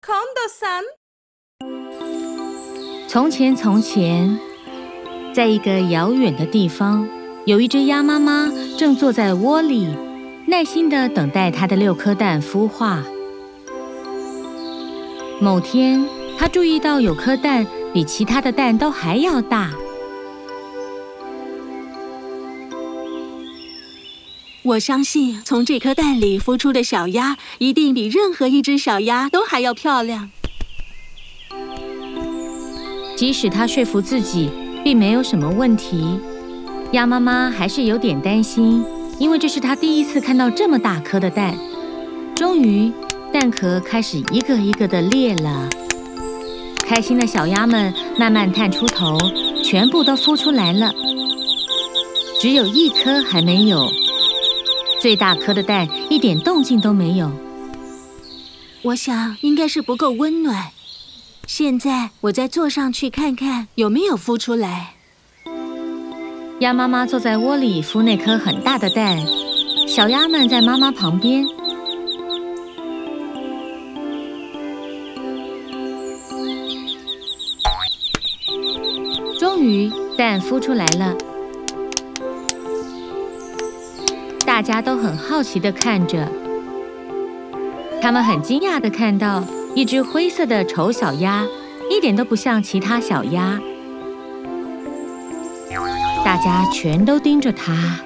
Kondo-san。从前，从前，在一个遥远的地方，有一只鸭妈妈正坐在窝里，耐心地等待它的6颗蛋孵化。某天，它注意到有颗蛋比其他的蛋都还要大。我相信，从这颗蛋里孵出的小鸭，一定比任何一只小鸭都还要漂亮。即使他说服自己并没有什么问题，鸭妈妈还是有点担心，因为这是她第一次看到这么大颗的蛋。终于，蛋壳开始一个一个的裂了。开心的小鸭们慢慢探出头，全部都孵出来了。只有1颗还没有，最大颗的蛋一点动静都没有。我想应该是不够温暖。现在我再坐上去看看有没有孵出来。鸭妈妈坐在窝里孵那颗很大的蛋，小鸭们在妈妈旁边。终于，蛋孵出来了。大家都很好奇地看着，他们很惊讶地看到一只灰色的丑小鸭，一点都不像其他小鸭。大家全都盯着它。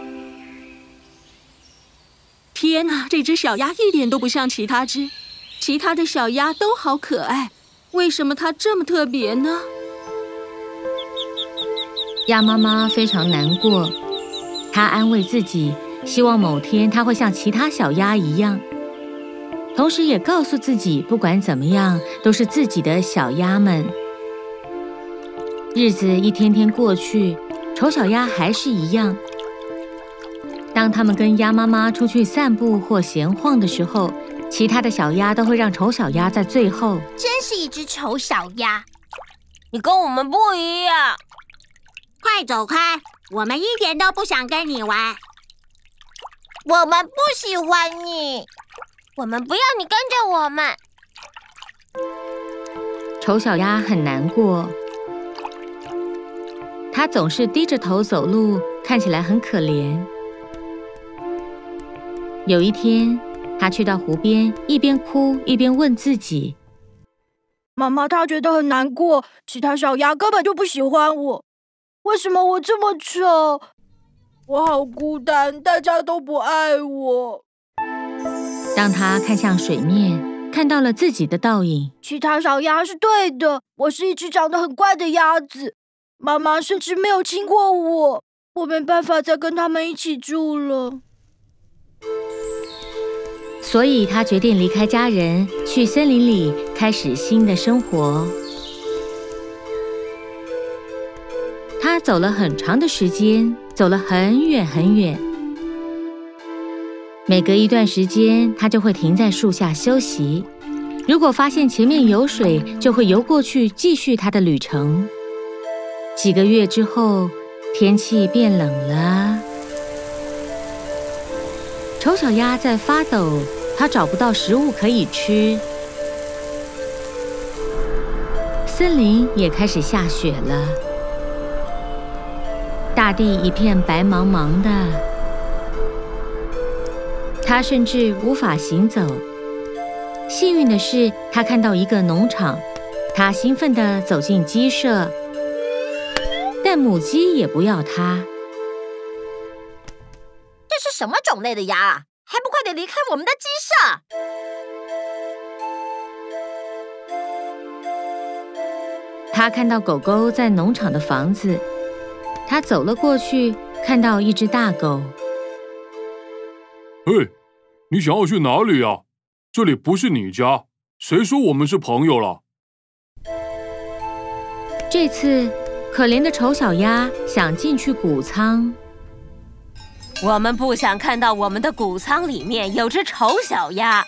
天哪，这只小鸭一点都不像其他只，其他的小鸭都好可爱，为什么它这么特别呢？鸭妈妈非常难过，她安慰自己，希望某天它会像其他小鸭一样，同时也告诉自己，不管怎么样，都是自己的小鸭们。日子一天天过去，丑小鸭还是一样。当它们跟鸭妈妈出去散步或闲晃的时候，其他的小鸭都会让丑小鸭在最后。真是一只丑小鸭，你跟我们不一样。快走开，我们一点都不想跟你玩。我们不喜欢你，我们不要你跟着我们。丑小鸭很难过，它总是低着头走路，看起来很可怜。有一天，它去到湖边，一边哭一边问自己：妈妈她觉得很难过，其他小鸭根本就不喜欢我。为什么我这么丑？我好孤单，大家都不爱我。当他看向水面，看到了自己的倒影。其他小鸭是对的，我是一只长得很怪的鸭子。妈妈甚至没有亲过我，我没办法再跟他们一起住了。所以他决定离开家人，去森林里开始新的生活。他走了很长的时间，走了很远很远。每隔一段时间，他就会停在树下休息。如果发现前面有水，就会游过去继续他的旅程。几个月之后，天气变冷了。丑小鸭在发抖，它找不到食物可以吃。森林也开始下雪了。大地一片白茫茫的，他甚至无法行走。幸运的是，他看到一个农场，他兴奋地走进鸡舍，但母鸡也不要他。这是什么种类的鸭啊？还不快点离开我们的鸡舍！他看到狗狗在农场的房子。他走了过去，看到一只大狗。嘿，你想要去哪里呀？这里不是你家，谁说我们是朋友了？这次，可怜的丑小鸭想进去谷仓。我们不想看到我们的谷仓里面有只丑小鸭。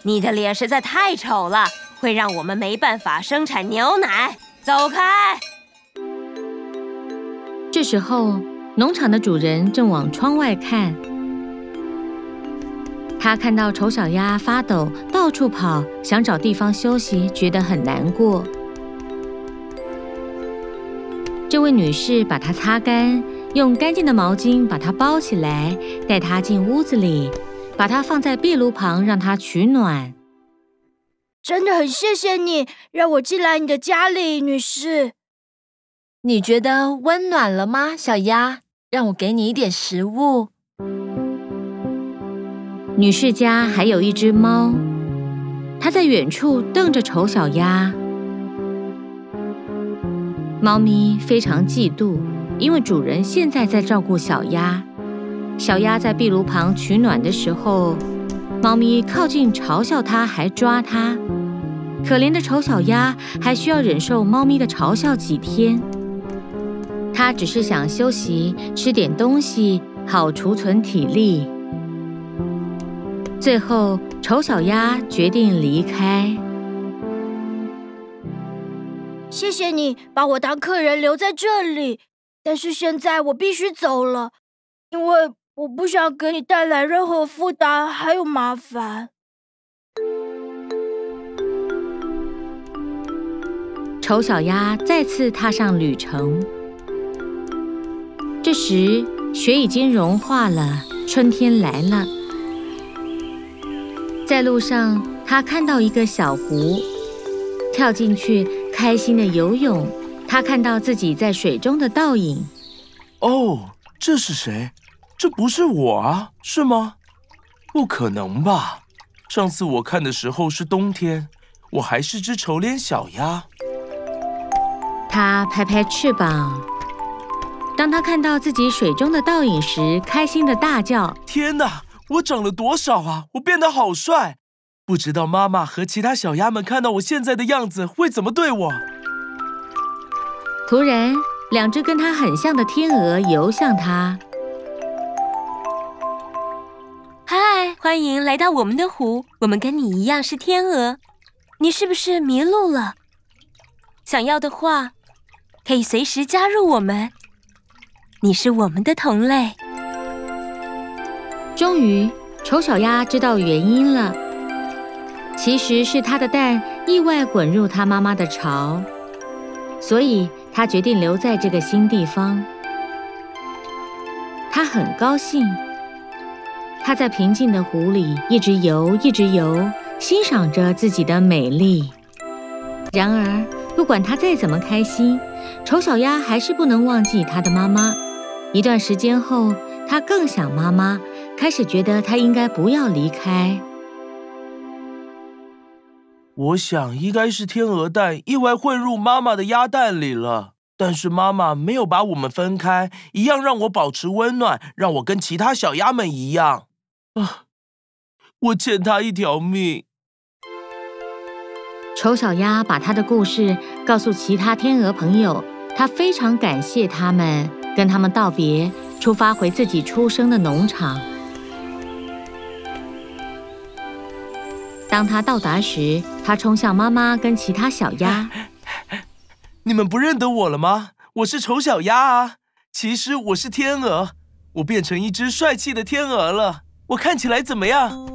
你的脸实在太丑了，会让我们没办法生产牛奶。走开！这时候，农场的主人正往窗外看。他看到丑小鸭发抖，到处跑，想找地方休息，觉得很难过。这位女士把它擦干，用干净的毛巾把它包起来，带它进屋子里，把它放在壁炉旁，让它取暖。真的很谢谢你，让我进来你的家里，女士。你觉得温暖了吗，小鸭？让我给你一点食物。女士家还有一只猫，它在远处瞪着丑小鸭。猫咪非常嫉妒，因为主人现在在照顾小鸭。小鸭在壁炉旁取暖的时候，猫咪靠近嘲笑它，还抓它。可怜的丑小鸭还需要忍受猫咪的嘲笑几天。它只是想休息，吃点东西，好储存体力。最后，丑小鸭决定离开。谢谢你把我当客人留在这里，但是现在我必须走了，因为我不想给你带来任何负担还有麻烦。丑小鸭再次踏上旅程。这时，雪已经融化了，春天来了。在路上，他看到一个小湖，跳进去，开心的游泳。他看到自己在水中的倒影。哦，这是谁？这不是我啊，是吗？不可能吧！上次我看的时候是冬天，我还是只丑脸小鸭。他拍拍翅膀。当他看到自己水中的倒影时，开心的大叫：天哪，我长了多少啊！我变得好帅！不知道妈妈和其他小鸭们看到我现在的样子会怎么对我。突然，两只跟他很像的天鹅游向他。嗨，欢迎来到我们的湖，我们跟你一样是天鹅。你是不是迷路了？想要的话，可以随时加入我们。你是我们的同类。终于，丑小鸭知道原因了。其实是它的蛋意外滚入它妈妈的巢，所以它决定留在这个新地方。它很高兴。它在平静的湖里一直游，一直游，欣赏着自己的美丽。然而，不管它再怎么开心，丑小鸭还是不能忘记它的妈妈。一段时间后，它更想妈妈，开始觉得它应该不要离开。我想应该是天鹅蛋意外混入妈妈的鸭蛋里了，但是妈妈没有把我们分开，一样让我保持温暖，让我跟其他小鸭们一样。我欠她一条命。丑小鸭把他的故事告诉其他天鹅朋友，他非常感谢他们，跟他们道别，出发回自己出生的农场。当他到达时，他冲向妈妈跟其他小鸭。你们不认得我了吗？我是丑小鸭啊！其实我是天鹅，我变成一只帅气的天鹅了。我看起来怎么样？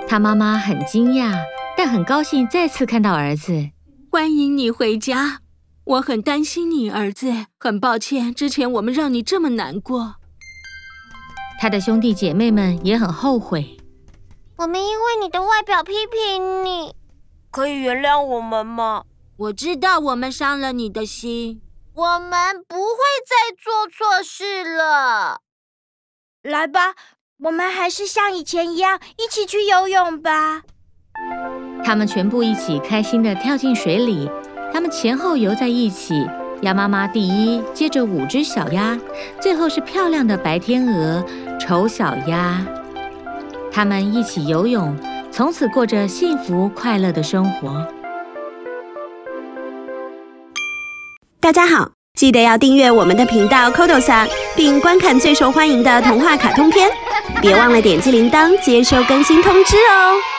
他妈妈很惊讶，但很高兴再次看到儿子。欢迎你回家，我很担心你，儿子，很抱歉，之前我们让你这么难过。他的兄弟姐妹们也很后悔。我们因为你的外表批评你，可以原谅我们吗？我知道我们伤了你的心，我们不会再做错事了。来吧，我们还是像以前一样，一起去游泳吧。他们全部一起开心地跳进水里，他们前后游在一起。鸭妈妈第一，接着5只小鸭，最后是漂亮的白天鹅丑小鸭。他们一起游泳，从此过着幸福快乐的生活。大家好，记得要订阅我们的频道 Kodo-san， 并观看最受欢迎的童话卡通片，别忘了点击铃铛接收更新通知哦。